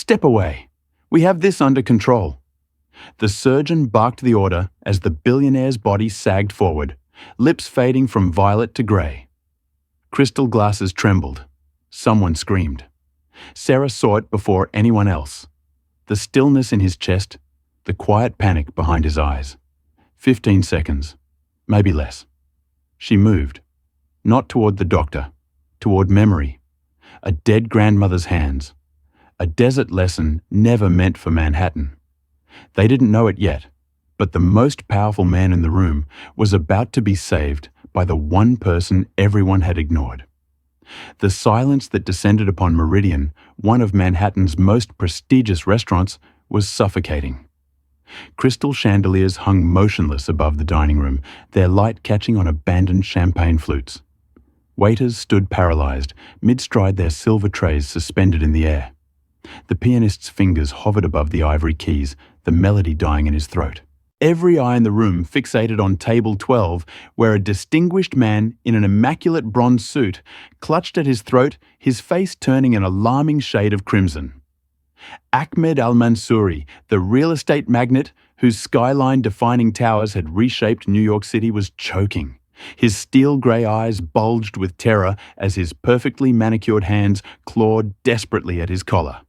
Step away. We have this under control." The surgeon barked the order as the billionaire's body sagged forward, lips fading from violet to grey. Crystal glasses trembled. Someone screamed. Sarah saw it before anyone else. The stillness in his chest, the quiet panic behind his eyes. 15 seconds, maybe less. She moved, not toward the doctor, toward memory, a dead grandmother's hands, a desert lesson never meant for Manhattan. They didn't know it yet, but the most powerful man in the room was about to be saved by the one person everyone had ignored. The silence that descended upon Meridian, one of Manhattan's most prestigious restaurants, was suffocating. Crystal chandeliers hung motionless above the dining room, their light catching on abandoned champagne flutes. Waiters stood paralyzed, mid-stride, their silver trays suspended in the air. The pianist's fingers hovered above the ivory keys, the melody dying in his throat. Every eye in the room fixated on table 12, where a distinguished man in an immaculate bronze suit clutched at his throat, his face turning an alarming shade of crimson. Ahmed al-Mansouri, the real estate magnate whose skyline-defining towers had reshaped New York City, was choking. His steel-grey eyes bulged with terror as his perfectly manicured hands clawed desperately at his collar.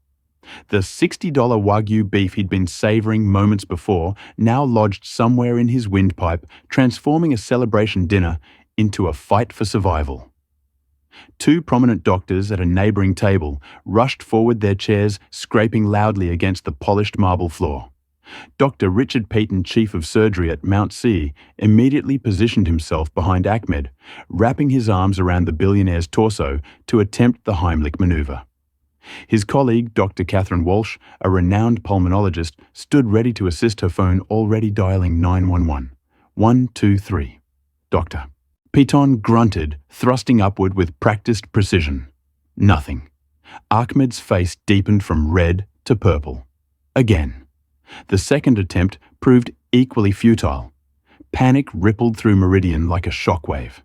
The $60 Wagyu beef he'd been savoring moments before now lodged somewhere in his windpipe, transforming a celebration dinner into a fight for survival. Two prominent doctors at a neighboring table rushed forward, their chairs scraping loudly against the polished marble floor. Dr. Richard Peyton, chief of surgery at Mount C, immediately positioned himself behind Ahmed, wrapping his arms around the billionaire's torso to attempt the Heimlich maneuver. His colleague, Dr. Catherine Walsh, a renowned pulmonologist, stood ready to assist, her phone already dialing 911. 123. Doctor. Peyton grunted, thrusting upward with practiced precision. Nothing. Ahmed's face deepened from red to purple. Again. The second attempt proved equally futile. Panic rippled through Meridian like a shockwave.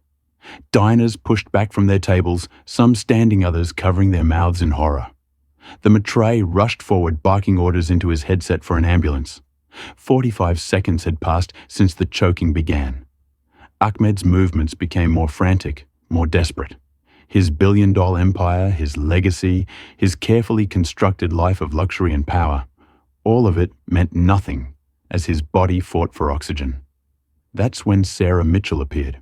Diners pushed back from their tables, some standing, others covering their mouths in horror. The maître rushed forward, barking orders into his headset for an ambulance. 45 seconds had passed since the choking began. Ahmed's movements became more frantic, more desperate. His billion-dollar empire, his legacy, his carefully constructed life of luxury and power, all of it meant nothing as his body fought for oxygen. That's when Sarah Mitchell appeared.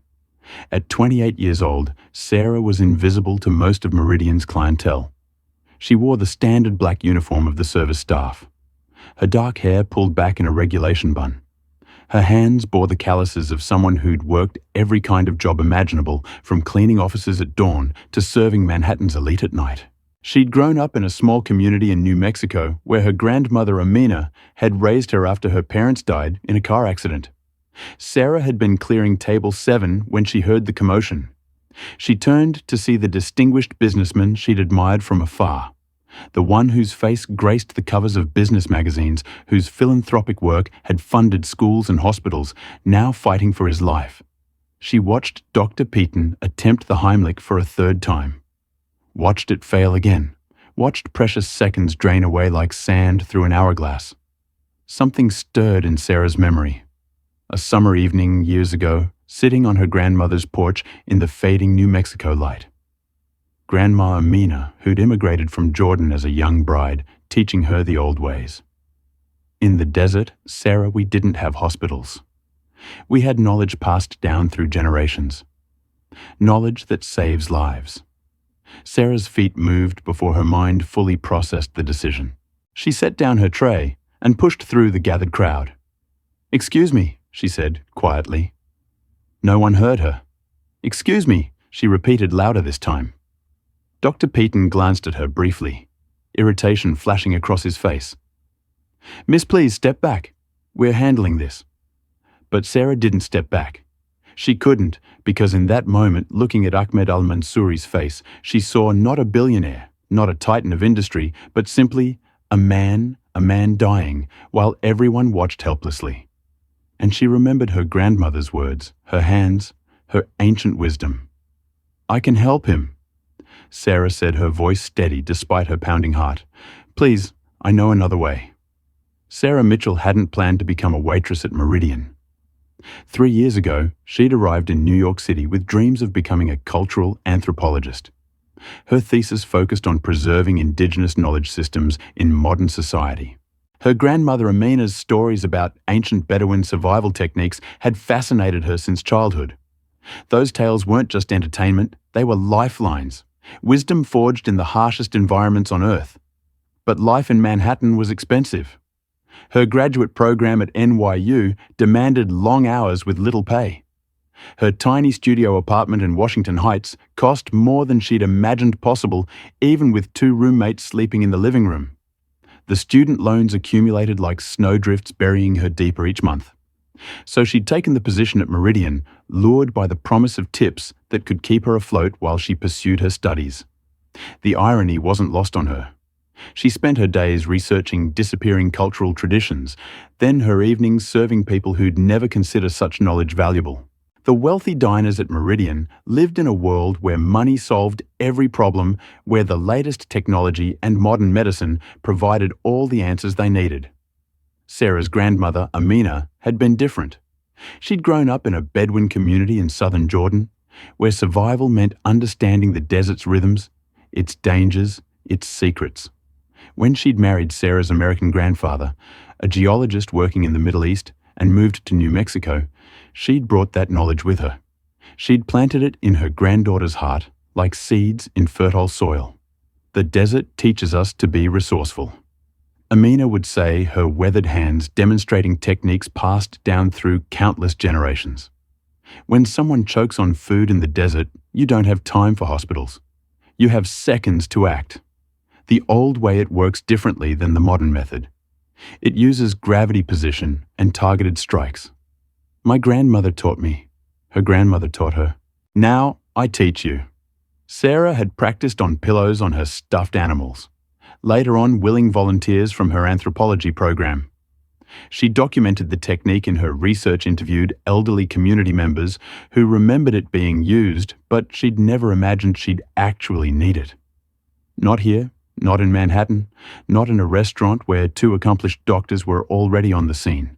At 28 years old, Sarah was invisible to most of Meridian's clientele. She wore the standard black uniform of the service staff. Her dark hair pulled back in a regulation bun. Her hands bore the calluses of someone who'd worked every kind of job imaginable, from cleaning offices at dawn to serving Manhattan's elite at night. She'd grown up in a small community in New Mexico where her grandmother Amina had raised her after her parents died in a car accident. Sarah had been clearing table 7 when she heard the commotion. She turned to see the distinguished businessman she'd admired from afar, the one whose face graced the covers of business magazines, whose philanthropic work had funded schools and hospitals, now fighting for his life. She watched Dr. Peyton attempt the Heimlich for a third time. Watched it fail again. Watched precious seconds drain away like sand through an hourglass. Something stirred in Sarah's memory. A summer evening years ago, sitting on her grandmother's porch in the fading New Mexico light. Grandma Amina, who'd immigrated from Jordan as a young bride, teaching her the old ways. In the desert, Sarah, we didn't have hospitals. We had knowledge passed down through generations. Knowledge that saves lives. Sarah's feet moved before her mind fully processed the decision. She set down her tray and pushed through the gathered crowd. "Excuse me," she said quietly. No one heard her. "Excuse me," she repeated louder this time. Dr. Peyton glanced at her briefly, irritation flashing across his face. "Miss, please step back. We're handling this." But Sarah didn't step back. She couldn't, because in that moment, looking at Ahmed al-Mansouri's face, she saw not a billionaire, not a titan of industry, but simply a man dying, while everyone watched helplessly. And she remembered her grandmother's words, her hands, her ancient wisdom. "I can help him," Sarah said, her voice steady despite her pounding heart. "Please, I know another way. Sarah Mitchell hadn't planned to become a waitress at Meridian. 3 years ago, she'd arrived in New York City with dreams of becoming a cultural anthropologist. Her thesis focused on preserving indigenous knowledge systems in modern society. Her grandmother Amina's stories about ancient Bedouin survival techniques had fascinated her since childhood. Those tales weren't just entertainment, they were lifelines, wisdom forged in the harshest environments on Earth. But life in Manhattan was expensive. Her graduate program at NYU demanded long hours with little pay. Her tiny studio apartment in Washington Heights cost more than she'd imagined possible, even with 2 roommates sleeping in the living room. The student loans accumulated like snowdrifts, burying her deeper each month. So she'd taken the position at Meridian, lured by the promise of tips that could keep her afloat while she pursued her studies. The irony wasn't lost on her. She spent her days researching disappearing cultural traditions, then her evenings serving people who'd never consider such knowledge valuable. The wealthy diners at Meridian lived in a world where money solved every problem, where the latest technology and modern medicine provided all the answers they needed. Sarah's grandmother, Amina, had been different. She'd grown up in a Bedouin community in southern Jordan, where survival meant understanding the desert's rhythms, its dangers, its secrets. When she'd married Sarah's American grandfather, a geologist working in the Middle East, and moved to New Mexico, she'd brought that knowledge with her. She'd planted it in her granddaughter's heart, like seeds in fertile soil. The desert teaches us to be resourceful. Amina would say, her weathered hands demonstrating techniques passed down through countless generations. When someone chokes on food in the desert, you don't have time for hospitals. You have seconds to act. The old way it works differently than the modern method. It uses gravity position and targeted strikes. My grandmother taught me. Her grandmother taught her. Now I teach you. Sarah had practiced on pillows on her stuffed animals. Later on, willing volunteers from her anthropology program. She documented the technique in her research, interviewed elderly community members who remembered it being used, but she'd never imagined she'd actually need it. Not here. Not in Manhattan, not in a restaurant where 2 accomplished doctors were already on the scene.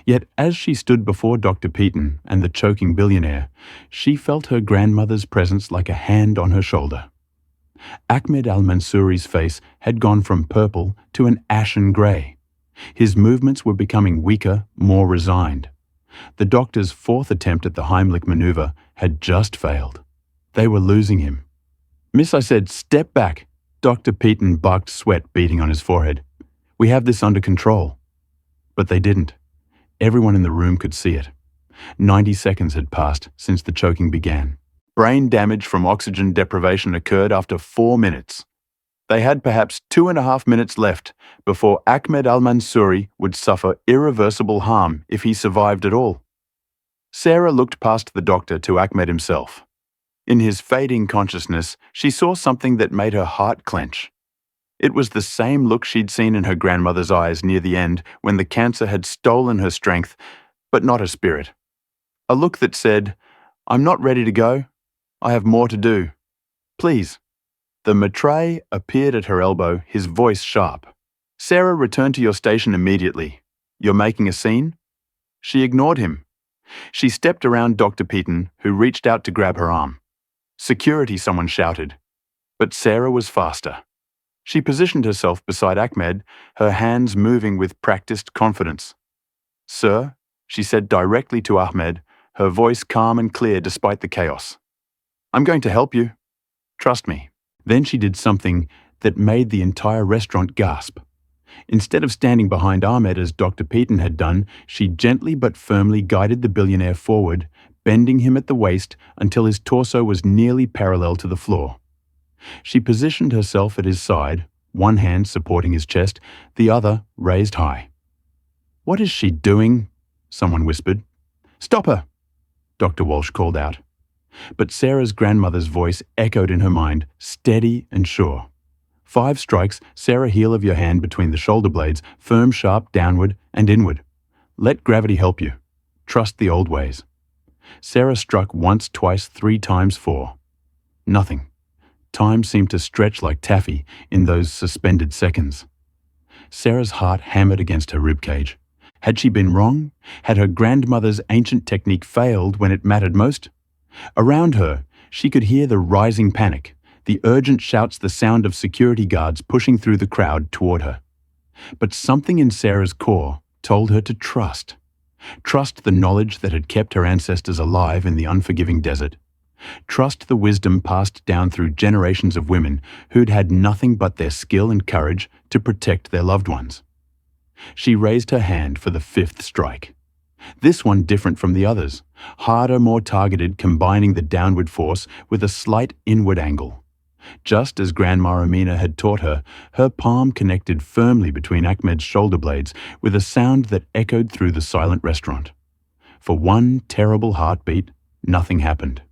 Yet as she stood before Dr. Peyton and the choking billionaire, she felt her grandmother's presence like a hand on her shoulder. Ahmed al-Mansouri's face had gone from purple to an ashen grey. His movements were becoming weaker, more resigned. The doctor's 4th attempt at the Heimlich maneuver had just failed. They were losing him. "Miss," I said, "step back." Dr. Peyton barked, sweat beading on his forehead. "We have this under control." But they didn't. Everyone in the room could see it. 90 seconds had passed since the choking began. Brain damage from oxygen deprivation occurred after 4 minutes. They had perhaps 2.5 minutes left before Ahmed al-Mansouri would suffer irreversible harm if he survived at all. Sarah looked past the doctor to Ahmed himself. In his fading consciousness, she saw something that made her heart clench. It was the same look she'd seen in her grandmother's eyes near the end when the cancer had stolen her strength, but not her spirit. A look that said, "I'm not ready to go. I have more to do. Please." The maître appeared at her elbow, his voice sharp. "Sarah, return to your station immediately. You're making a scene?" She ignored him. She stepped around Dr. Peyton, who reached out to grab her arm. "Security," someone shouted. But Sarah was faster. She positioned herself beside Ahmed, her hands moving with practiced confidence. "Sir," she said directly to Ahmed, her voice calm and clear despite the chaos. "I'm going to help you. Trust me." Then she did something that made the entire restaurant gasp. Instead of standing behind Ahmed as Dr. Peyton had done, she gently but firmly guided the billionaire forward, bending him at the waist until his torso was nearly parallel to the floor. She positioned herself at his side, one hand supporting his chest, the other raised high. "What is she doing?" someone whispered. "Stop her!" Dr. Walsh called out. But Sarah's grandmother's voice echoed in her mind, steady and sure. 5 strikes, Sarah, heel of your hand between the shoulder blades, firm, sharp, downward and inward. Let gravity help you. Trust the old ways. Sarah struck once, twice, 3 times, 4. Nothing. Time seemed to stretch like taffy in those suspended seconds. Sarah's heart hammered against her ribcage. Had she been wrong? Had her grandmother's ancient technique failed when it mattered most? Around her, she could hear the rising panic, the urgent shouts, the sound of security guards pushing through the crowd toward her. But something in Sarah's core told her to trust. Trust the knowledge that had kept her ancestors alive in the unforgiving desert. Trust the wisdom passed down through generations of women who'd had nothing but their skill and courage to protect their loved ones. She raised her hand for the fifth strike. This one different from the others, harder, more targeted, combining the downward force with a slight inward angle. Just as Grandma Amina had taught her, her palm connected firmly between Ahmed's shoulder blades with a sound that echoed through the silent restaurant. For one terrible heartbeat, nothing happened.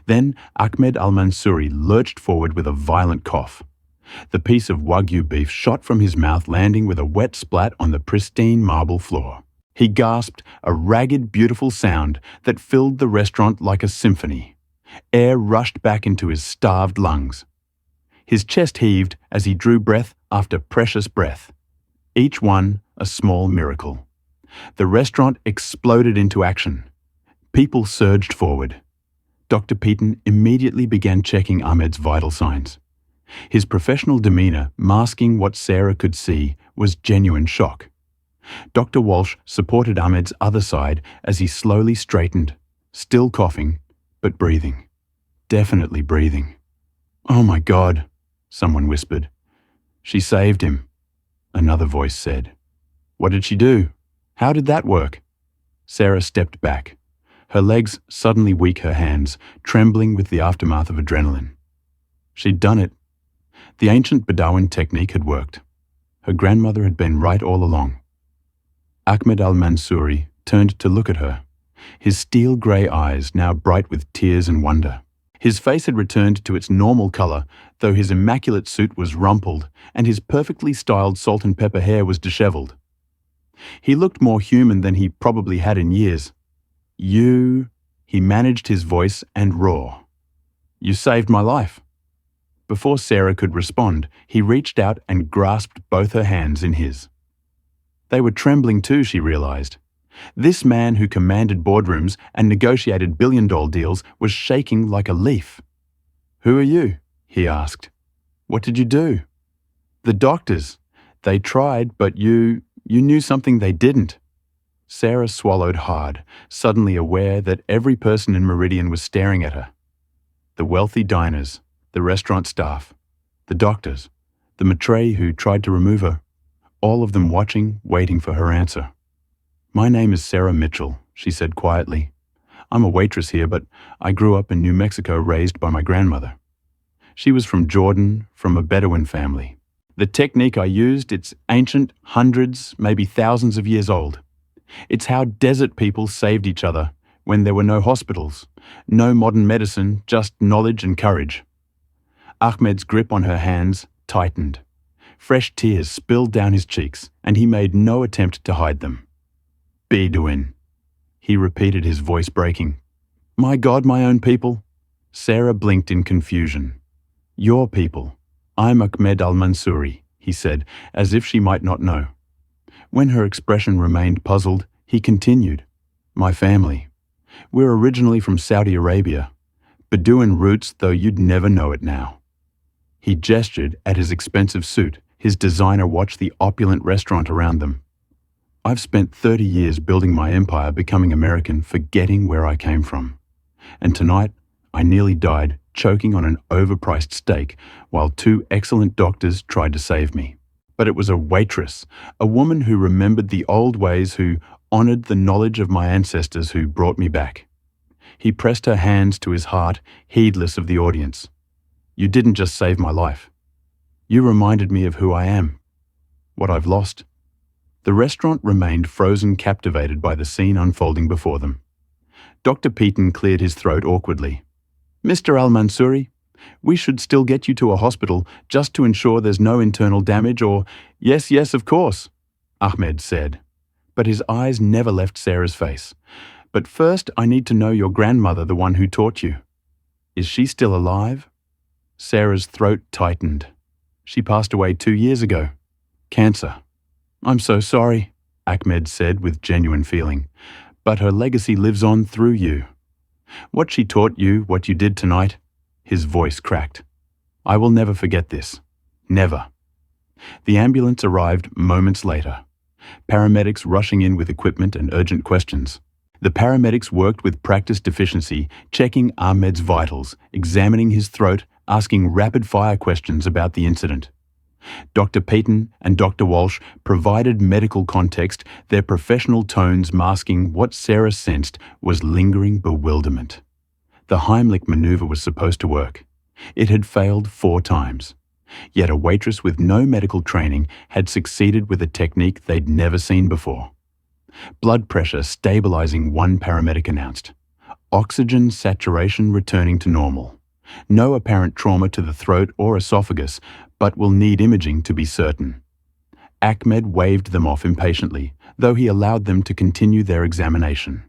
Then Ahmed al-Mansouri lurched forward with a violent cough. The piece of Wagyu beef shot from his mouth, landing with a wet splat on the pristine marble floor. He gasped, a ragged, beautiful sound that filled the restaurant like a symphony. Air rushed back into his starved lungs. His chest heaved as he drew breath after precious breath, each one a small miracle. The restaurant exploded into action. People surged forward. Dr. Peaton immediately began checking Ahmed's vital signs. His professional demeanor, masking what Sarah could see, was genuine shock. Dr. Walsh supported Ahmed's other side as he slowly straightened, still coughing, but breathing. Definitely breathing. "Oh my God," someone whispered. "She saved him," another voice said. "What did she do? How did that work?" Sarah stepped back, her legs suddenly weak, her hands trembling with the aftermath of adrenaline. She'd done it. The ancient Bedouin technique had worked. Her grandmother had been right all along. Ahmed al-Mansouri turned to look at her, his steel-grey eyes now bright with tears and wonder. His face had returned to its normal color, though his immaculate suit was rumpled and his perfectly styled salt and pepper hair was disheveled. He looked more human than he probably had in years. He managed his voice and raw. "You saved my life." Before Sarah could respond, he reached out and grasped both her hands in his. They were trembling too, she realized. This man who commanded boardrooms and negotiated billion-dollar deals was shaking like a leaf. "Who are you?" he asked. "What did you do?" "The doctors. They tried, but you knew something they didn't." Sarah swallowed hard, suddenly aware that every person in Meridian was staring at her. The wealthy diners, the restaurant staff, the doctors, the maître who tried to remove her, all of them watching, waiting for her answer. "My name is Sarah Mitchell," she said quietly. "I'm a waitress here, but I grew up in New Mexico, raised by my grandmother. She was from Jordan, from a Bedouin family. The technique I used, it's ancient, hundreds, maybe thousands of years old. It's how desert people saved each other when there were no hospitals, no modern medicine, just knowledge and courage." Ahmed's grip on her hands tightened. Fresh tears spilled down his cheeks, and he made no attempt to hide them. "Bedouin," he repeated, his voice breaking. "My God, my own people." Sarah blinked in confusion. "Your people. I'm Ahmed al-Mansouri," he said, as if she might not know. When her expression remained puzzled, he continued. "My family. We're originally from Saudi Arabia. Bedouin roots, though you'd never know it now." He gestured at his expensive suit, his designer watch, the opulent restaurant around them. "I've spent 30 years building my empire, becoming American, forgetting where I came from. And tonight, I nearly died, choking on an overpriced steak, while 2 excellent doctors tried to save me. But it was a waitress, a woman who remembered the old ways, who honored the knowledge of my ancestors, who brought me back." He pressed her hands to his heart, heedless of the audience. "You didn't just save my life. You reminded me of who I am, what I've lost." The restaurant remained frozen, captivated by the scene unfolding before them. Dr. Peaton cleared his throat awkwardly. "Mr. al-Mansouri, we should still get you to a hospital just to ensure there's no internal damage or—" Yes, of course," Ahmed said. But his eyes never left Sarah's face. "But first, I need to know your grandmother, the one who taught you. Is she still alive?" Sarah's throat tightened. "She passed away 2 years ago. Cancer." I'm so sorry, Ahmed said with genuine feeling, but her legacy lives on through you. What she taught you, what you did tonight, his voice cracked. I will never forget this. Never. The ambulance arrived moments later, paramedics rushing in with equipment and urgent questions. The paramedics worked with practiced efficiency, checking Ahmed's vitals, examining his throat, asking rapid-fire questions about the incident. Dr. Peyton and Dr. Walsh provided medical context, their professional tones masking what Sarah sensed was lingering bewilderment. The Heimlich maneuver was supposed to work. It had failed 4 times. Yet a waitress with no medical training had succeeded with a technique they'd never seen before. Blood pressure stabilizing, one paramedic announced. Oxygen saturation returning to normal. No apparent trauma to the throat or esophagus, but will need imaging to be certain. Ahmed waved them off impatiently, though he allowed them to continue their examination.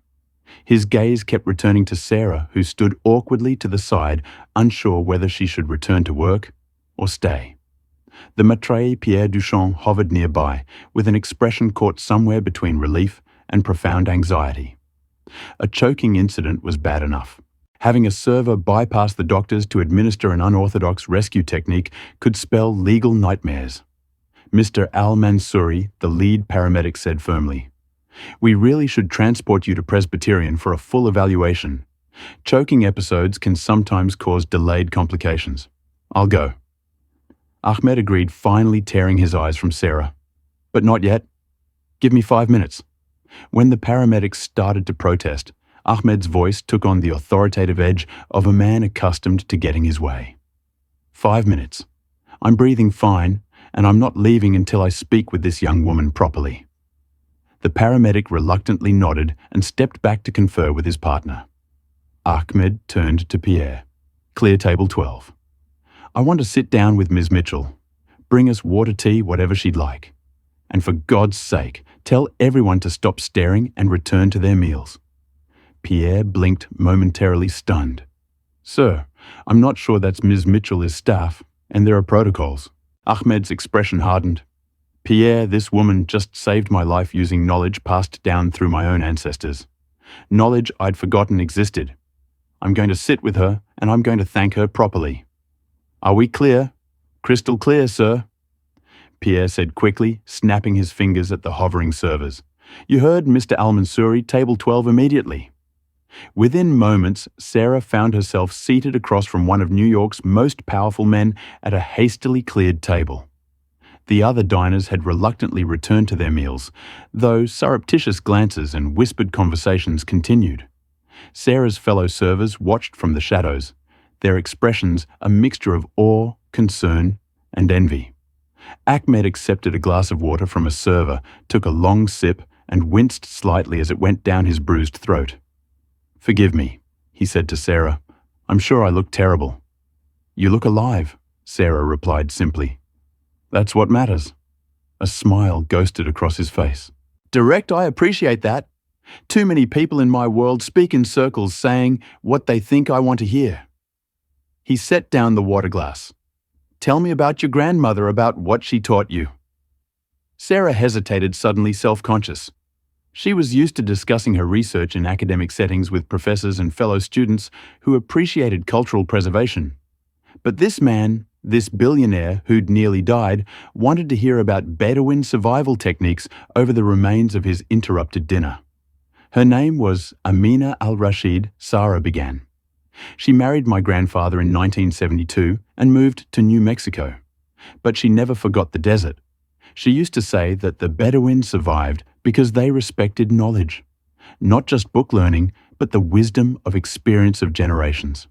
His gaze kept returning to Sarah, who stood awkwardly to the side, unsure whether she should return to work or stay. The maître Pierre Duchamp hovered nearby, with an expression caught somewhere between relief and profound anxiety. A choking incident was bad enough. Having a server bypass the doctors to administer an unorthodox rescue technique could spell legal nightmares. Mr. Al-Mansouri, the lead paramedic, said firmly, "We really should transport you to Presbyterian for a full evaluation. Choking episodes can sometimes cause delayed complications. I'll go." Ahmed agreed, finally tearing his eyes from Sarah. "But not yet. Give me 5 minutes." When the paramedics started to protest, Ahmed's voice took on the authoritative edge of a man accustomed to getting his way. 5 minutes. I'm breathing fine, and I'm not leaving until I speak with this young woman properly." The paramedic reluctantly nodded and stepped back to confer with his partner. Ahmed turned to Pierre. "Clear table 12. I want to sit down with Ms. Mitchell. Bring us water, tea, whatever she'd like. And for God's sake, tell everyone to stop staring and return to their meals." Pierre blinked, momentarily stunned. "Sir, I'm not sure that's Ms. Mitchell is staff, and there are protocols." Ahmed's expression hardened. "Pierre, this woman just saved my life using knowledge passed down through my own ancestors. Knowledge I'd forgotten existed. I'm going to sit with her, and I'm going to thank her properly." "Are we clear?" "Crystal clear, sir," Pierre said quickly, snapping his fingers at the hovering servers. "You heard Mr. Al-Mansouri, table 12 immediately." Within moments, Sarah found herself seated across from one of New York's most powerful men at a hastily cleared table. The other diners had reluctantly returned to their meals, though surreptitious glances and whispered conversations continued. Sarah's fellow servers watched from the shadows, their expressions a mixture of awe, concern, and envy. Ahmed accepted a glass of water from a server, took a long sip, and winced slightly as it went down his bruised throat. "Forgive me," he said to Sarah. "I'm sure I look terrible." "You look alive," Sarah replied simply. "That's what matters." A smile ghosted across his face. "Direct, I appreciate that. Too many people in my world speak in circles saying what they think I want to hear." He set down the water glass. "Tell me about your grandmother, about what she taught you." Sarah hesitated, suddenly self-conscious. She was used to discussing her research in academic settings with professors and fellow students who appreciated cultural preservation. But this man, this billionaire who'd nearly died, wanted to hear about Bedouin survival techniques over the remains of his interrupted dinner. Her name was Amina al-Rashid, Sarah began. "She married my grandfather in 1972 and moved to New Mexico. But she never forgot the desert. She used to say that the Bedouin survived because they respected knowledge. Not just book learning, but the wisdom of experience of generations."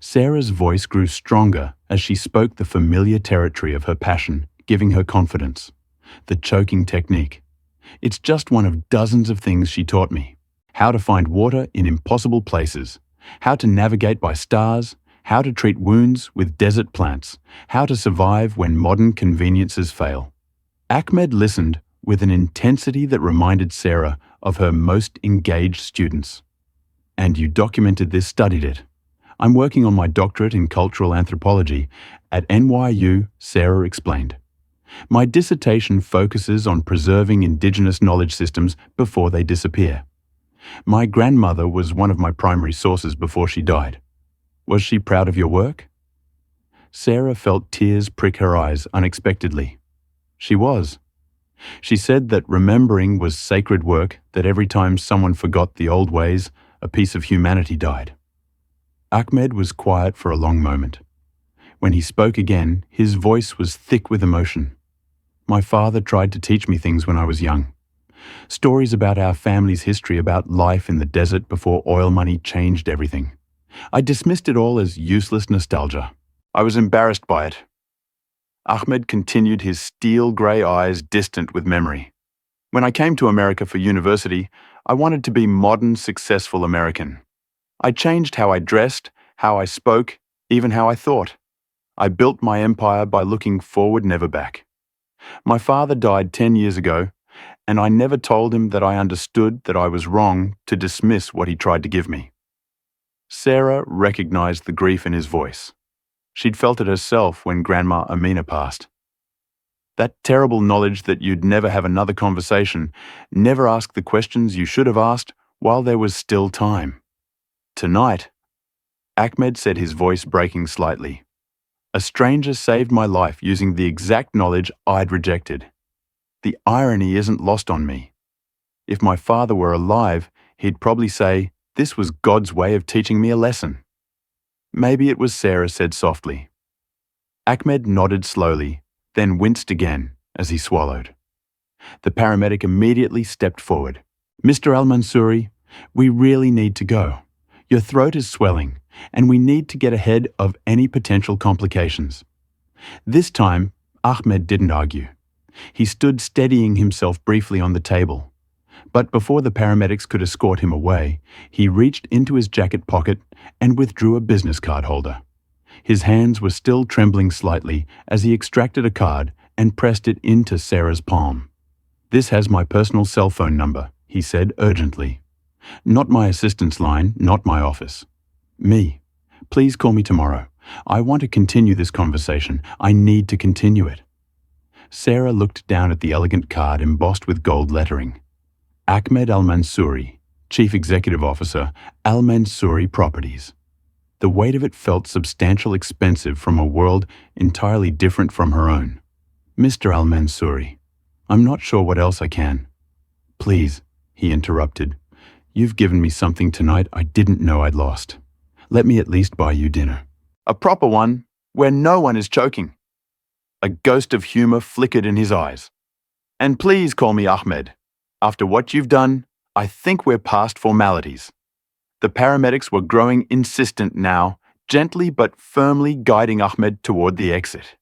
Sarah's voice grew stronger as she spoke the familiar territory of her passion, giving her confidence. The choking technique. It's just one of dozens of things she taught me. How to find water in impossible places. How to navigate by stars. How to treat wounds with desert plants. How to survive when modern conveniences fail. Ahmed listened with an intensity that reminded Sarah of her most engaged students. "And you documented this, studied it." "I'm working on my doctorate in cultural anthropology at NYU," Sarah explained. My dissertation focuses on preserving indigenous knowledge systems before they disappear. My grandmother was one of my primary sources before she died. Was she proud of your work? Sarah felt tears prick her eyes unexpectedly. She was. She said that remembering was sacred work, that every time someone forgot the old ways, a piece of humanity died. Ahmed was quiet for a long moment. When he spoke again, his voice was thick with emotion. My father tried to teach me things when I was young. Stories about our family's history, about life in the desert before oil money changed everything. I dismissed it all as useless nostalgia. I was embarrassed by it. Ahmed continued, his steel-grey eyes distant with memory. When I came to America for university, I wanted to be modern, successful American. I changed how I dressed, how I spoke, even how I thought. I built my empire by looking forward, never back. My father died 10 years ago, and I never told him that I understood that I was wrong to dismiss what he tried to give me. Sarah recognized the grief in his voice. She'd felt it herself when Grandma Amina passed. That terrible knowledge that you'd never have another conversation, never ask the questions you should have asked while there was still time. Tonight, Ahmed said, his voice breaking slightly, a stranger saved my life using the exact knowledge I'd rejected. The irony isn't lost on me. If my father were alive, he'd probably say, this was God's way of teaching me a lesson. Maybe it was, Sarah said softly. Ahmed nodded slowly, then winced again as he swallowed. The paramedic immediately stepped forward. Mr. Al-Mansouri, we really need to go. Your throat is swelling, and we need to get ahead of any potential complications. This time, Ahmed didn't argue. He stood steadying himself briefly on the table. But before the paramedics could escort him away, he reached into his jacket pocket and withdrew a business card holder. His hands were still trembling slightly as he extracted a card and pressed it into Sarah's palm. This has my personal cell phone number, he said urgently. Not my assistant's line, not my office. Me. Please call me tomorrow. I want to continue this conversation. I need to continue it. Sarah looked down at the elegant card embossed with gold lettering. Ahmed Al-Mansouri, Chief Executive Officer, Al-Mansouri Properties. The weight of it felt substantial, expensive from a world entirely different from her own. Mr. Al-Mansouri, I'm not sure what else I can. Please, he interrupted. You've given me something tonight I didn't know I'd lost. Let me at least buy you dinner. A proper one, where no one is choking. A ghost of humor flickered in his eyes. And please call me Ahmed. After what you've done, I think we're past formalities. The paramedics were growing insistent now, gently but firmly guiding Ahmed toward the exit.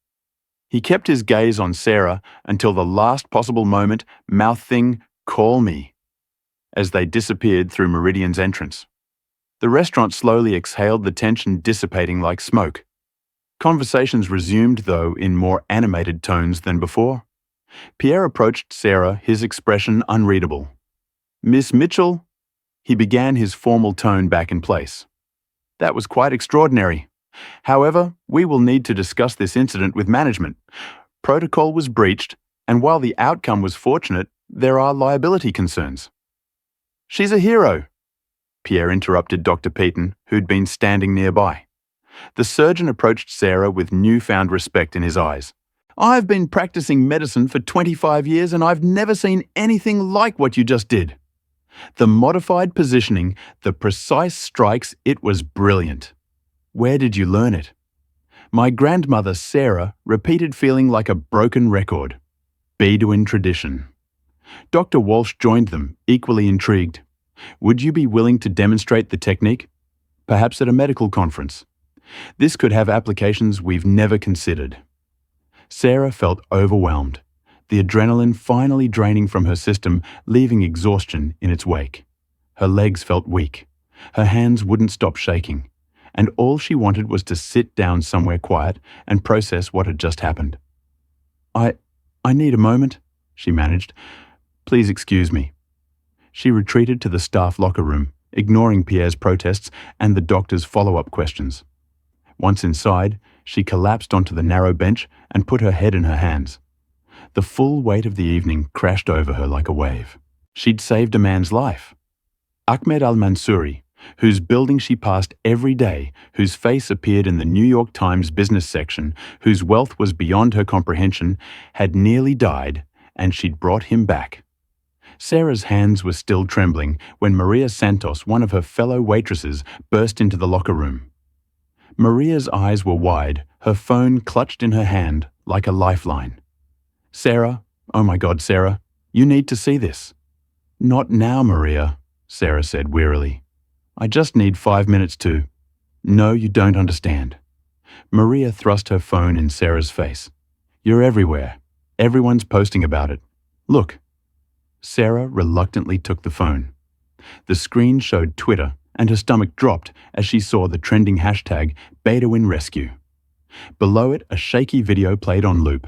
He kept his gaze on Sarah until the last possible moment, mouthing, "Call me," as they disappeared through Meridian's entrance. The restaurant slowly exhaled, the tension dissipating like smoke. Conversations resumed, though in more animated tones than before. Pierre approached Sarah, his expression unreadable. "Miss Mitchell?" He began, his formal tone back in place. "That was quite extraordinary. However, we will need to discuss this incident with management. Protocol was breached, and while the outcome was fortunate, there are liability concerns." "She's a hero," Pierre interrupted Dr. Peyton, who'd been standing nearby. The surgeon approached Sarah with newfound respect in his eyes. "I've been practicing medicine for 25 years and I've never seen anything like what you just did. The modified positioning, the precise strikes, it was brilliant. Where did you learn it?" My grandmother, Sarah, repeated, feeling like a broken record. Bedouin tradition. Dr. Walsh joined them, equally intrigued. Would you be willing to demonstrate the technique? Perhaps at a medical conference. This could have applications we've never considered. Sarah felt overwhelmed, the adrenaline finally draining from her system, leaving exhaustion in its wake. Her legs felt weak. Her hands wouldn't stop shaking, and all she wanted was to sit down somewhere quiet and process what had just happened. I need a moment," she managed. "Please excuse me." She retreated to the staff locker room, ignoring Pierre's protests and the doctor's follow-up questions. Once inside, she collapsed onto the narrow bench and put her head in her hands. The full weight of the evening crashed over her like a wave. She'd saved a man's life. Ahmed al-Mansouri, whose building she passed every day, whose face appeared in the New York Times business section, whose wealth was beyond her comprehension, had nearly died, and she'd brought him back. Sarah's hands were still trembling when Maria Santos, one of her fellow waitresses, burst into the locker room. Maria's eyes were wide, her phone clutched in her hand like a lifeline. "Sarah, oh my God, Sarah, you need to see this." "Not now, Maria," Sarah said wearily. "I just need 5 minutes to—" "No, you don't understand." Maria thrust her phone in Sarah's face. "You're everywhere. Everyone's posting about it. Look." Sarah reluctantly took the phone. The screen showed Twitter, and her stomach dropped as she saw the trending hashtag Bedouin Rescue. Below it, a shaky video played on loop.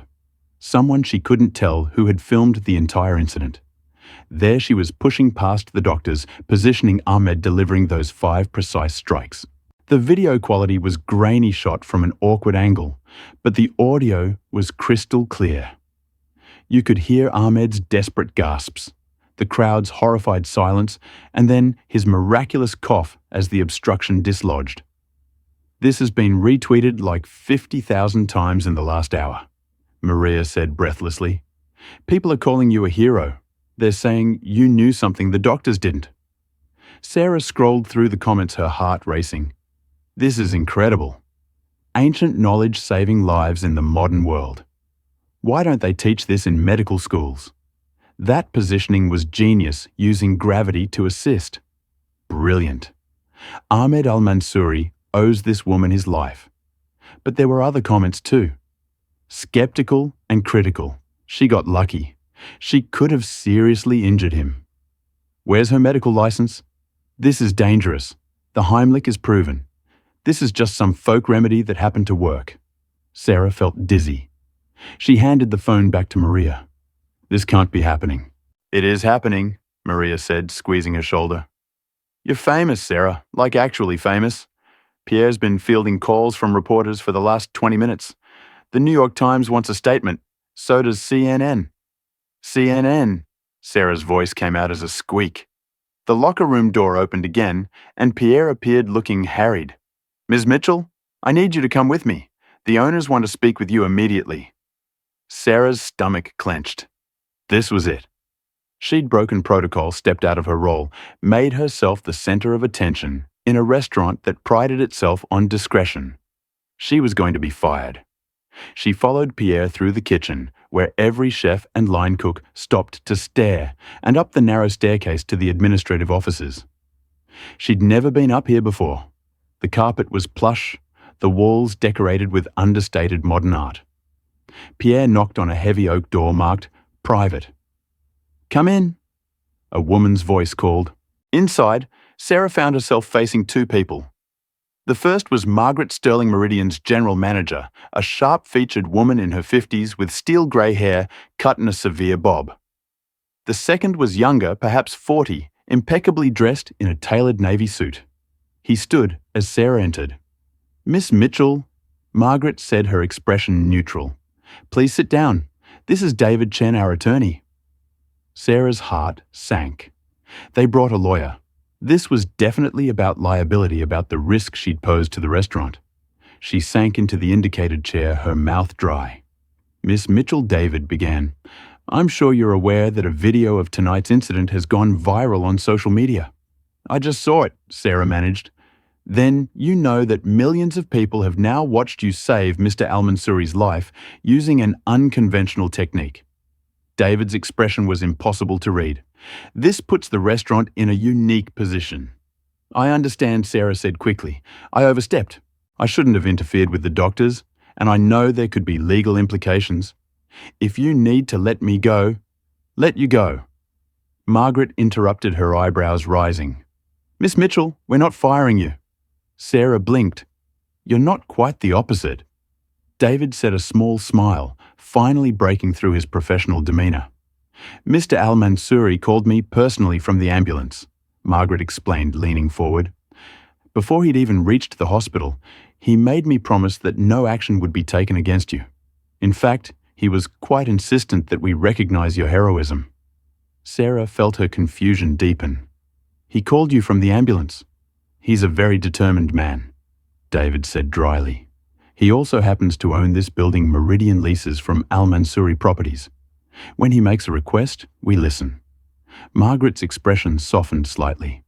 Someone she couldn't tell who had filmed the entire incident. There she was pushing past the doctors, positioning Ahmed delivering those 5 precise strikes. The video quality was grainy shot from an awkward angle, but the audio was crystal clear. You could hear Ahmed's desperate gasps, the crowd's horrified silence, and then his miraculous cough as the obstruction dislodged. "This has been retweeted like 50,000 times in the last hour," Maria said breathlessly. "People are calling you a hero. They're saying you knew something the doctors didn't." Sarah scrolled through the comments, her heart racing. This is incredible. Ancient knowledge saving lives in the modern world. Why don't they teach this in medical schools? That positioning was genius, using gravity to assist. Brilliant. Ahmed al-Mansouri owes this woman his life. But there were other comments too. Skeptical and critical. She got lucky. She could have seriously injured him. Where's her medical license? This is dangerous. The Heimlich is proven. This is just some folk remedy that happened to work. Sarah felt dizzy. She handed the phone back to Maria. "This can't be happening." "It is happening," Maria said, squeezing her shoulder. "You're famous, Sarah, like actually famous. Pierre's been fielding calls from reporters for the last 20 minutes. The New York Times wants a statement. So does CNN. CNN, Sarah's voice came out as a squeak. The locker room door opened again, and Pierre appeared looking harried. "Ms. Mitchell, I need you to come with me. The owners want to speak with you immediately." Sarah's stomach clenched. This was it. She'd broken protocol, stepped out of her role, made herself the center of attention in a restaurant that prided itself on discretion. She was going to be fired. She followed Pierre through the kitchen, where every chef and line cook stopped to stare, and up the narrow staircase to the administrative offices. She'd never been up here before. The carpet was plush, the walls decorated with understated modern art. Pierre knocked on a heavy oak door marked "Private." "Come in," a woman's voice called. Inside, Sarah found herself facing 2 people. The first was Margaret Sterling Meridian's general manager, a sharp-featured woman in her 50s with steel grey hair cut in a severe bob. The second was younger, perhaps 40, impeccably dressed in a tailored navy suit. He stood as Sarah entered. "Miss Mitchell," Margaret said, her expression neutral. "Please sit down. This is David Chen, our attorney." Sarah's heart sank. They brought a lawyer. This was definitely about liability, about the risk she'd posed to the restaurant. She sank into the indicated chair, her mouth dry. "Miss Mitchell," David began, "I'm sure you're aware that a video of tonight's incident has gone viral on social media." "I just saw it," Sarah managed. "Then you know that millions of people have now watched you save Mr. Al-Mansouri's life using an unconventional technique." David's expression was impossible to read. "This puts the restaurant in a unique position." "I understand," Sarah said quickly. "I overstepped. I shouldn't have interfered with the doctors, and I know there could be legal implications. If you need to let me go, let you go." Margaret interrupted, her eyebrows rising. "Miss Mitchell, we're not firing you." Sarah blinked. "You're not quite the opposite." David said, a small smile, finally breaking through his professional demeanor. "Mr. Al-Mansouri called me personally from the ambulance," Margaret explained, leaning forward. "Before he'd even reached the hospital, he made me promise that no action would be taken against you. In fact, He was quite insistent that we recognize your heroism. Sarah felt her confusion deepen. He called you from the ambulance. He's a very determined man, David said dryly. He also happens to own this building Meridian leases from Al-Mansouri Properties. When he makes a request, we listen. Margaret's expression softened slightly.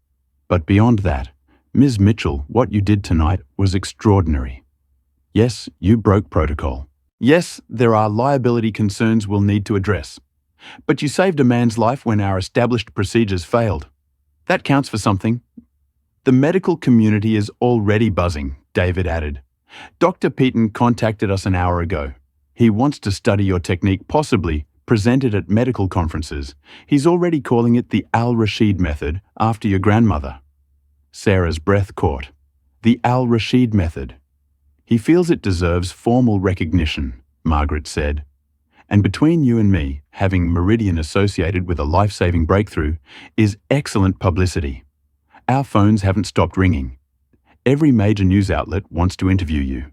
But beyond that, Ms. Mitchell, what you did tonight was extraordinary. Yes, you broke protocol. Yes, there are liability concerns we'll need to address. But you saved a man's life when our established procedures failed. That counts for something. The medical community is already buzzing, David added. Dr. Peaton contacted us an hour ago. He wants to study your technique, possibly present it at medical conferences. He's already calling it the Al-Rashid method after your grandmother. Sarah's breath caught. The Al-Rashid method. He feels it deserves formal recognition, Margaret said. And between you and me, having Meridian associated with a life-saving breakthrough is excellent publicity. Our phones haven't stopped ringing. Every major news outlet wants to interview you.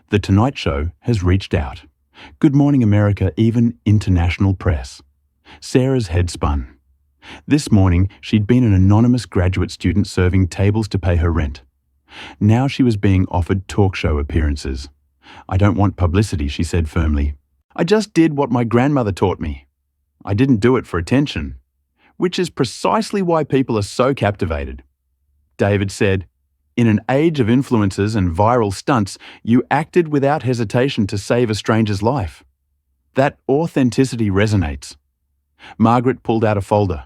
The Tonight Show has reached out. Good Morning America, even international press. Sarah's head spun. This morning, she'd been an anonymous graduate student serving tables to pay her rent. Now she was being offered talk show appearances. I don't want publicity, she said firmly. I just did what my grandmother taught me. I didn't do it for attention, which is precisely why people are so captivated. David said, in an age of influencers and viral stunts, you acted without hesitation to save a stranger's life. That authenticity resonates. Margaret pulled out a folder.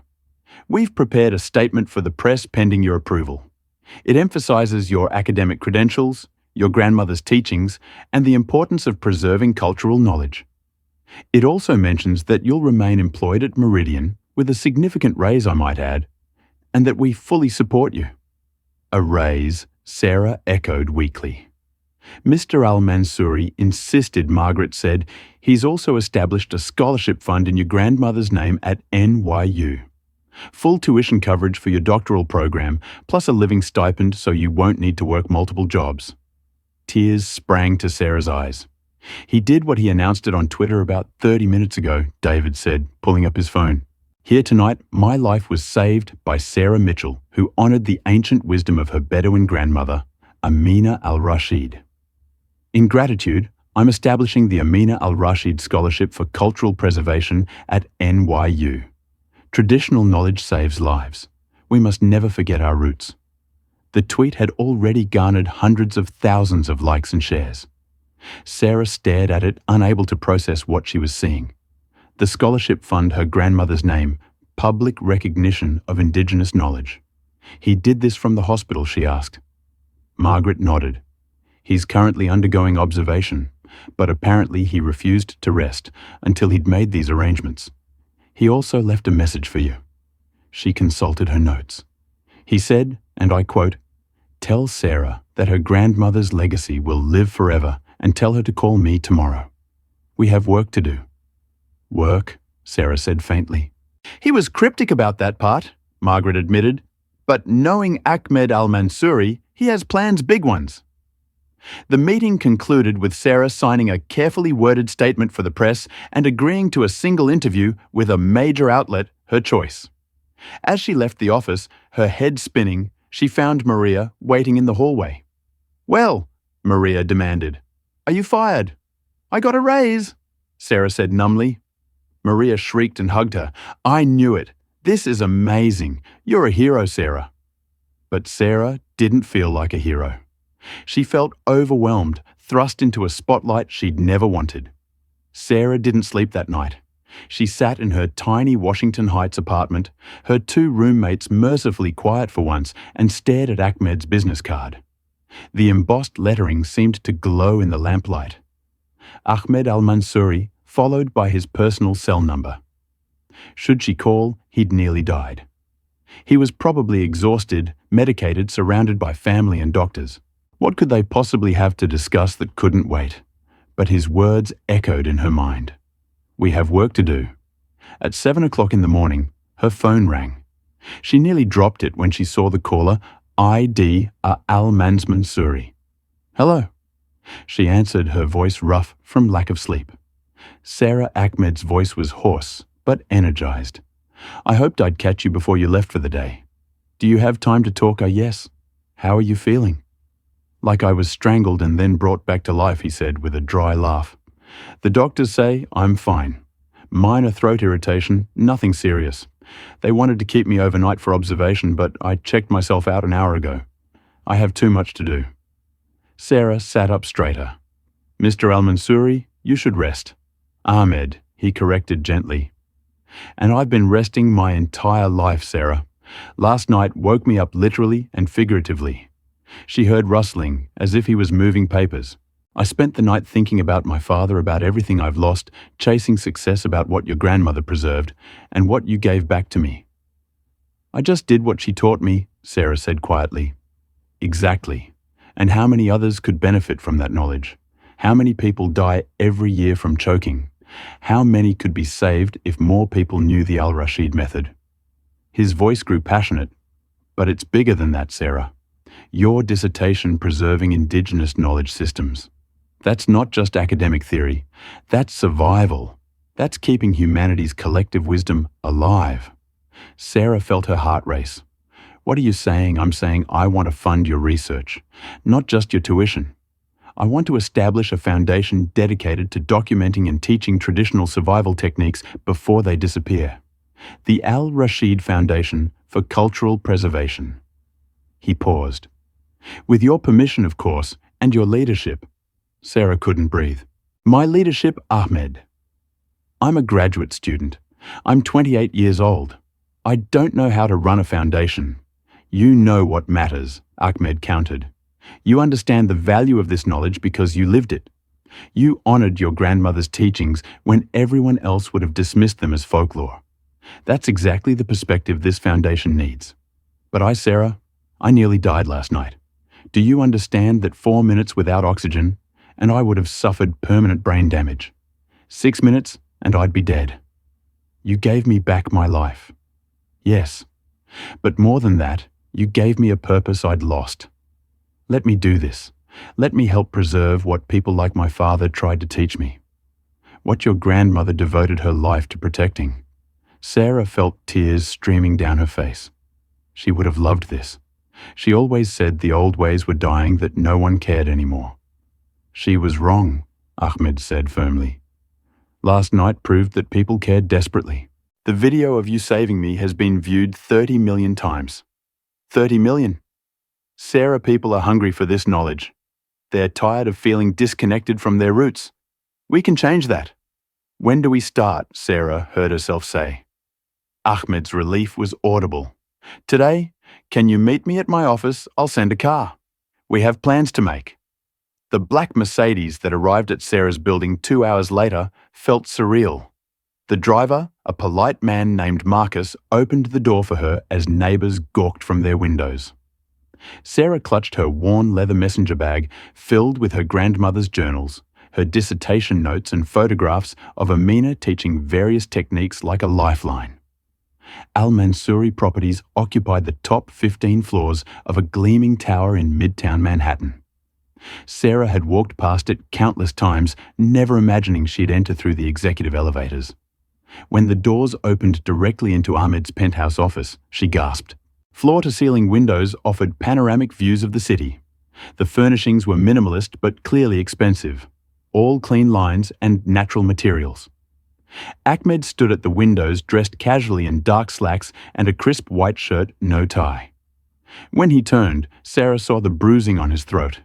We've prepared a statement for the press pending your approval. It emphasizes your academic credentials, your grandmother's teachings, and the importance of preserving cultural knowledge. It also mentions that you'll remain employed at Meridian, with a significant raise, I might add, and that we fully support you. A raise, Sarah echoed weakly. Mr. Al-Mansouri insisted, Margaret said, he's also established a scholarship fund in your grandmother's name at NYU. Full tuition coverage for your doctoral program, plus a living stipend so you won't need to work multiple jobs. Tears sprang to Sarah's eyes. He did what he announced it on Twitter about 30 minutes ago, David said, pulling up his phone. Here tonight, my life was saved by Sarah Mitchell, who honored the ancient wisdom of her Bedouin grandmother, Amina al-Rashid. In gratitude, I'm establishing the Amina al-Rashid Scholarship for Cultural Preservation at NYU. Traditional knowledge saves lives. We must never forget our roots. The tweet had already garnered hundreds of thousands of likes and shares. Sarah stared at it, unable to process what she was seeing. The scholarship fund her grandmother's name, public recognition of Indigenous knowledge. He did this from the hospital, she asked. Margaret nodded. He's currently undergoing observation, but apparently he refused to rest until he'd made these arrangements. He also left a message for you. She consulted her notes. He said, and I quote, "Tell Sarah that her grandmother's legacy will live forever and tell her to call me tomorrow. We have work to do." Work, Sarah said faintly. He was cryptic about that part, Margaret admitted. But knowing Ahmed al-Mansouri, he has plans, big ones. The meeting concluded with Sarah signing a carefully worded statement for the press and agreeing to a single interview with a major outlet, her choice. As she left the office, her head spinning, she found Maria waiting in the hallway. "Well," Maria demanded, "are you fired?" "I got a raise," Sarah said numbly. Maria shrieked and hugged her. "I knew it. This is amazing. You're a hero, Sarah." But Sarah didn't feel like a hero. She felt overwhelmed, thrust into a spotlight she'd never wanted. Sarah didn't sleep that night. She sat in her tiny Washington Heights apartment, her two roommates mercifully quiet for once, and stared at Ahmed's business card. The embossed lettering seemed to glow in the lamplight. Ahmed al-Mansouri, followed by his personal cell number. Should she call, he'd nearly died. He was probably exhausted, medicated, surrounded by family and doctors. What could they possibly have to discuss that couldn't wait? But his words echoed in her mind. We have work to do. At 7 o'clock in the morning, her phone rang. She nearly dropped it when she saw the caller, ID Al-Mansouri. "Hello." She answered, her voice rough from lack of sleep. Sarah Ahmed's voice was hoarse, but energized. I hoped I'd catch you before you left for the day. Do you have time to talk? Yes. How are you feeling? Like I was strangled and then brought back to life, he said with a dry laugh. The doctors say I'm fine. Minor throat irritation, nothing serious. They wanted to keep me overnight for observation, but I checked myself out an hour ago. I have too much to do. Sarah sat up straighter. Mr. Al-Mansouri, you should rest. Ahmed, he corrected gently. And I've been resting my entire life, Sarah. Last night woke me up literally and figuratively. She heard rustling, as if he was moving papers. I spent the night thinking about my father, about everything I've lost, chasing success, about what your grandmother preserved, and what you gave back to me. I just did what she taught me, Sarah said quietly. Exactly. And how many others could benefit from that knowledge? How many people die every year from choking? How many could be saved if more people knew the Al-Rashid method? His voice grew passionate. But it's bigger than that, Sarah. Your dissertation preserving indigenous knowledge systems. That's not just academic theory. That's survival. That's keeping humanity's collective wisdom alive. Sarah felt her heart race. What are you saying? I'm saying I want to fund your research, not just your tuition. I want to establish a foundation dedicated to documenting and teaching traditional survival techniques before they disappear. The Al-Rashid Foundation for Cultural Preservation. He paused. With your permission, of course, and your leadership. Sarah couldn't breathe. My leadership, Ahmed. I'm a graduate student. I'm 28 years old. I don't know how to run a foundation. You know what matters, Ahmed countered. You understand the value of this knowledge because you lived it. You honored your grandmother's teachings when everyone else would have dismissed them as folklore. That's exactly the perspective this foundation needs. But Sarah, I nearly died last night. Do you understand that 4 minutes without oxygen, and I would have suffered permanent brain damage? 6 minutes, and I'd be dead. You gave me back my life. Yes, but more than that, you gave me a purpose I'd lost. Let me do this. Let me help preserve what people like my father tried to teach me. What your grandmother devoted her life to protecting. Sarah felt tears streaming down her face. She would have loved this. She always said the old ways were dying, that no one cared anymore. She was wrong, Ahmed said firmly. Last night proved that people cared desperately. The video of you saving me has been viewed 30 million times. 30 million. Sarah, people are hungry for this knowledge. They're tired of feeling disconnected from their roots. We can change that. When do we start? Sarah heard herself say. Ahmed's relief was audible. Today, can you meet me at my office? I'll send a car. We have plans to make. The black Mercedes that arrived at Sarah's building 2 hours later felt surreal. The driver, a polite man named Marcus, opened the door for her as neighbors gawked from their windows. Sarah clutched her worn leather messenger bag filled with her grandmother's journals, her dissertation notes and photographs of Amina teaching various techniques like a lifeline. Al-Mansouri Properties occupied the top 15 floors of a gleaming tower in Midtown Manhattan. Sarah had walked past it countless times, never imagining she'd enter through the executive elevators. When the doors opened directly into Ahmed's penthouse office, she gasped. Floor-to-ceiling windows offered panoramic views of the city. The furnishings were minimalist but clearly expensive, all clean lines and natural materials. Ahmed stood at the windows dressed casually in dark slacks and a crisp white shirt, no tie. When he turned, Sarah saw the bruising on his throat,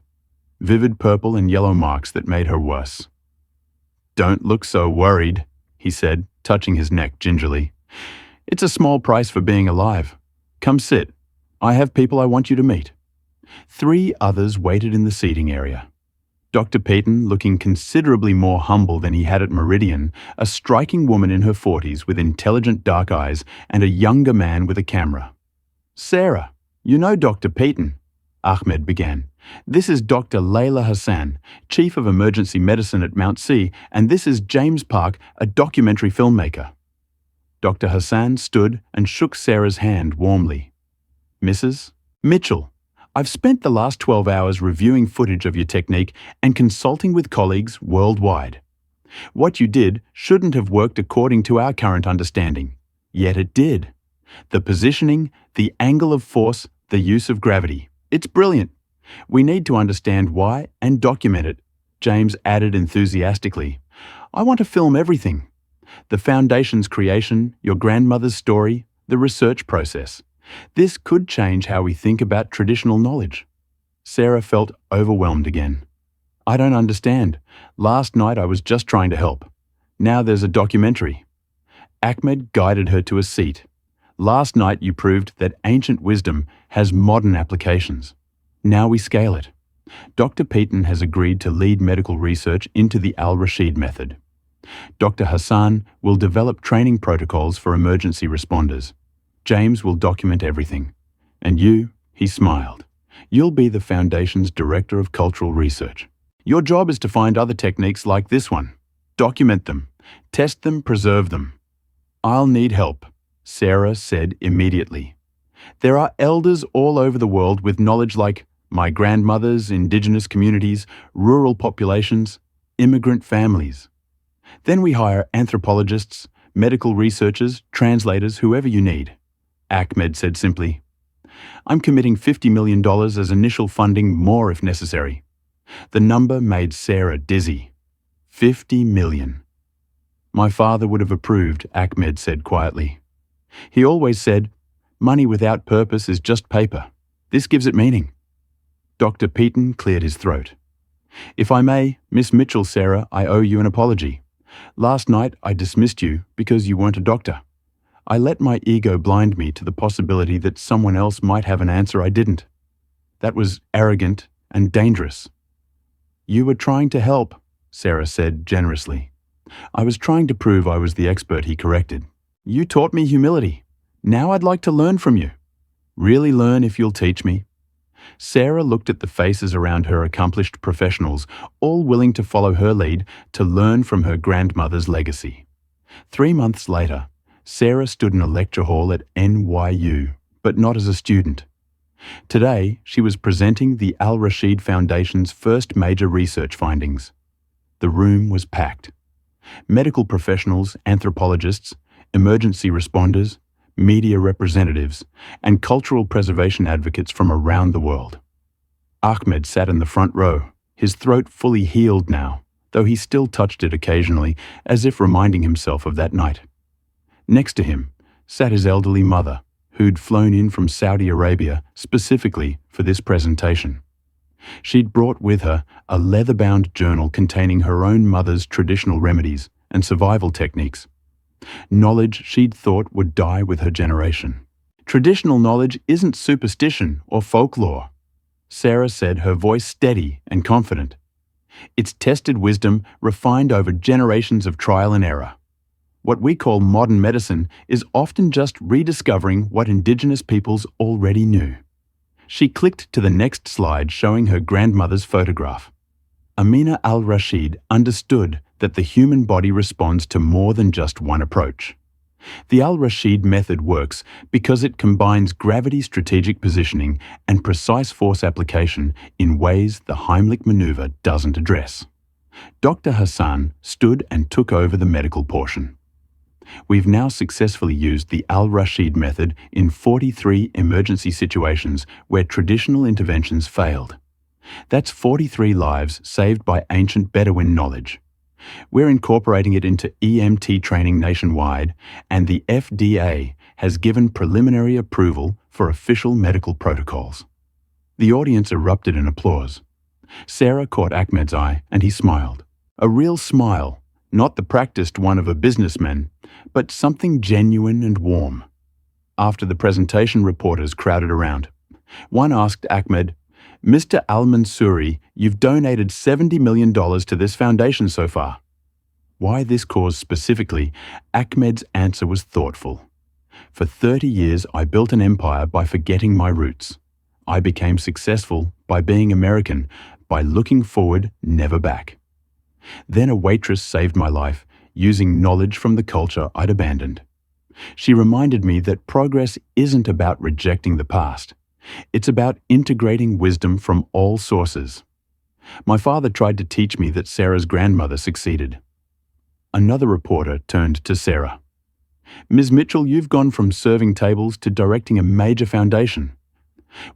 vivid purple and yellow marks that made her worse. "Don't look so worried," he said, touching his neck gingerly. "It's a small price for being alive. Come sit. I have people I want you to meet." 3 others waited in the seating area. Dr. Peyton, looking considerably more humble than he had at Meridian, a striking woman in her 40s with intelligent dark eyes, and a younger man with a camera. "Sarah, you know Dr. Peyton," Ahmed began. "This is Dr. Layla Hassan, Chief of Emergency Medicine at Mount C, and this is James Park, a documentary filmmaker." Dr. Hassan stood and shook Sarah's hand warmly. "Mrs. Mitchell, I've spent the last 12 hours reviewing footage of your technique and consulting with colleagues worldwide. What you did shouldn't have worked according to our current understanding. Yet it did. The positioning, the angle of force, the use of gravity. It's brilliant. We need to understand why and document it, James added enthusiastically. I want to film everything. The Foundation's creation, your grandmother's story, the research process. This could change how we think about traditional knowledge. Sarah felt overwhelmed again. I don't understand. Last night I was just trying to help. Now there's a documentary. Ahmed guided her to a seat. Last night you proved that ancient wisdom has modern applications. Now we scale it. Dr. Peaton has agreed to lead medical research into the Al-Rashid method. Dr. Hassan will develop training protocols for emergency responders. James will document everything. And you, he smiled, you'll be the Foundation's Director of Cultural Research. Your job is to find other techniques like this one. Document them. Test them, preserve them. I'll need help, Sarah said immediately. There are elders all over the world with knowledge like my grandmother's, indigenous communities, rural populations, immigrant families. Then we hire anthropologists, medical researchers, translators, whoever you need. Ahmed said simply. I'm committing $50 million as initial funding, more if necessary. The number made Sarah dizzy. 50 million. My father would have approved, Ahmed said quietly. He always said, money without purpose is just paper. This gives it meaning. Dr. Peaton cleared his throat. If I may, Miss Mitchell, Sarah, I owe you an apology. Last night I dismissed you because you weren't a doctor. I let my ego blind me to the possibility that someone else might have an answer I didn't. That was arrogant and dangerous. You were trying to help, Sarah said generously. I was trying to prove I was the expert, he corrected. You taught me humility. Now I'd like to learn from you. Really learn if you'll teach me. Sarah looked at the faces around her accomplished professionals, all willing to follow her lead to learn from her grandmother's legacy. 3 months later, Sarah stood in a lecture hall at NYU, but not as a student. Today, she was presenting the Al-Rashid Foundation's first major research findings. The room was packed. Medical professionals, anthropologists, emergency responders, media representatives, and cultural preservation advocates from around the world. Ahmed sat in the front row, his throat fully healed now, though he still touched it occasionally, as if reminding himself of that night. Next to him sat his elderly mother, who'd flown in from Saudi Arabia specifically for this presentation. She'd brought with her a leather-bound journal containing her own mother's traditional remedies and survival techniques. Knowledge she'd thought would die with her generation. Traditional knowledge isn't superstition or folklore, Sarah said, her voice steady and confident. It's tested wisdom refined over generations of trial and error. What we call modern medicine is often just rediscovering what indigenous peoples already knew. She clicked to the next slide showing her grandmother's photograph. Amina al-Rashid understood that the human body responds to more than just one approach. The Al-Rashid method works because it combines gravity strategic positioning and precise force application in ways the Heimlich maneuver doesn't address. Dr. Hassan stood and took over the medical portion. We've now successfully used the Al-Rashid method in 43 emergency situations where traditional interventions failed. That's 43 lives saved by ancient Bedouin knowledge. We're incorporating it into EMT training nationwide, and the FDA has given preliminary approval for official medical protocols. The audience erupted in applause. Sarah caught Ahmed's eye, and he smiled. A real smile, not the practiced one of a businessman, but something genuine and warm. After the presentation, reporters crowded around. One asked Ahmed, Mr. Al-Mansouri, you've donated $70 million to this foundation so far. Why this cause specifically? Ahmed's answer was thoughtful. For 30 years, I built an empire by forgetting my roots. I became successful by being American, by looking forward, never back. Then a waitress saved my life, using knowledge from the culture I'd abandoned. She reminded me that progress isn't about rejecting the past. It's about integrating wisdom from all sources. My father tried to teach me that Sarah's grandmother succeeded. Another reporter turned to Sarah. "Ms. Mitchell, you've gone from serving tables to directing a major foundation.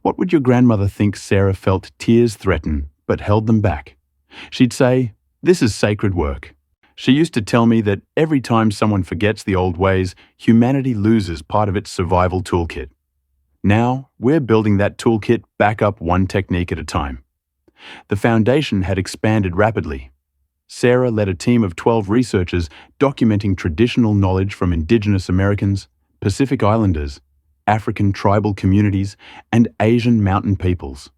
What would your grandmother think?" Sarah felt tears threaten, but held them back. She'd say, "This is sacred work." She used to tell me that every time someone forgets the old ways, humanity loses part of its survival toolkit. Now, we're building that toolkit back up one technique at a time. The foundation had expanded rapidly. Sarah led a team of 12 researchers documenting traditional knowledge from Indigenous Americans, Pacific Islanders, African tribal communities, and Asian mountain peoples.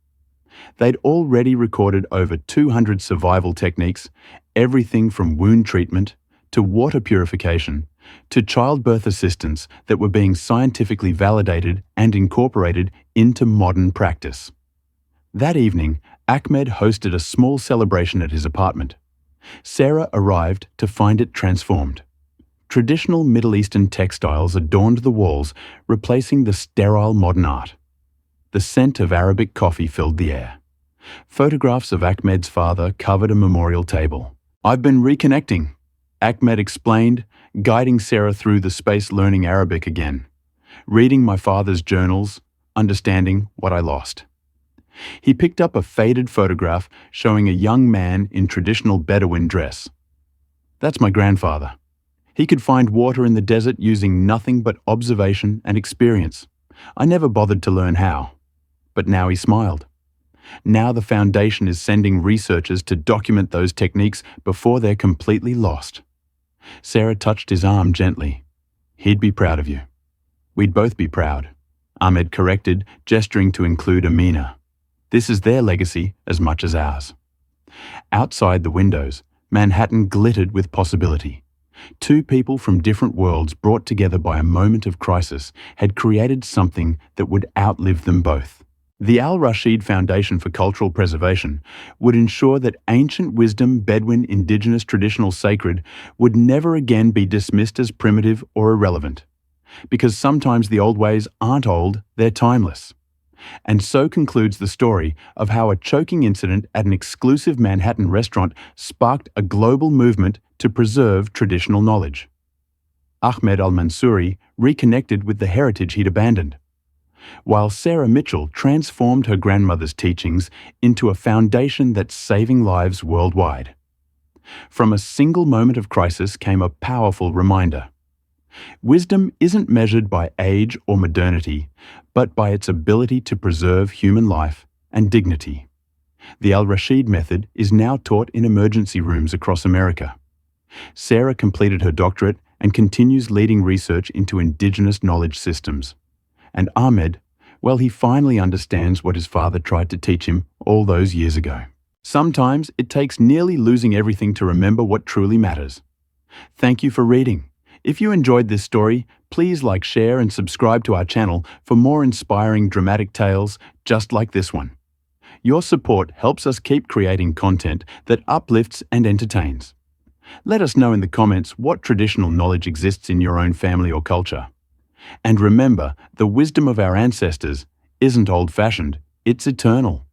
They'd already recorded over 200 survival techniques, everything from wound treatment to water purification to childbirth assistance, that were being scientifically validated and incorporated into modern practice. That evening, Ahmed hosted a small celebration at his apartment. Sarah arrived to find it transformed. Traditional Middle Eastern textiles adorned the walls, replacing the sterile modern art. The scent of Arabic coffee filled the air. Photographs of Ahmed's father covered a memorial table. "I've been reconnecting," Ahmed explained, guiding Sarah through the space, learning Arabic again, reading my father's journals, understanding what I lost. He picked up a faded photograph showing a young man in traditional Bedouin dress. "That's my grandfather. He could find water in the desert using nothing but observation and experience. I never bothered to learn how." But now he smiled. Now the foundation is sending researchers to document those techniques before they're completely lost. Sarah touched his arm gently. "He'd be proud of you." "We'd both be proud," Ahmed corrected, gesturing to include Amina. "This is their legacy as much as ours." Outside the windows, Manhattan glittered with possibility. Two people from different worlds, brought together by a moment of crisis, had created something that would outlive them both. The Al-Rashid Foundation for Cultural Preservation would ensure that ancient wisdom, Bedouin, indigenous, traditional, sacred, would never again be dismissed as primitive or irrelevant. Because sometimes the old ways aren't old, they're timeless. And so concludes the story of how a choking incident at an exclusive Manhattan restaurant sparked a global movement to preserve traditional knowledge. Ahmed al-Mansouri reconnected with the heritage he'd abandoned, while Sarah Mitchell transformed her grandmother's teachings into a foundation that's saving lives worldwide. From a single moment of crisis came a powerful reminder. Wisdom isn't measured by age or modernity, but by its ability to preserve human life and dignity. The Al-Rashid method is now taught in emergency rooms across America. Sarah completed her doctorate and continues leading research into indigenous knowledge systems. And Ahmed, well, he finally understands what his father tried to teach him all those years ago. Sometimes it takes nearly losing everything to remember what truly matters. Thank you for reading. If you enjoyed this story, please like, share, and subscribe to our channel for more inspiring dramatic tales just like this one. Your support helps us keep creating content that uplifts and entertains. Let us know in the comments what traditional knowledge exists in your own family or culture. And remember, the wisdom of our ancestors isn't old-fashioned, it's eternal.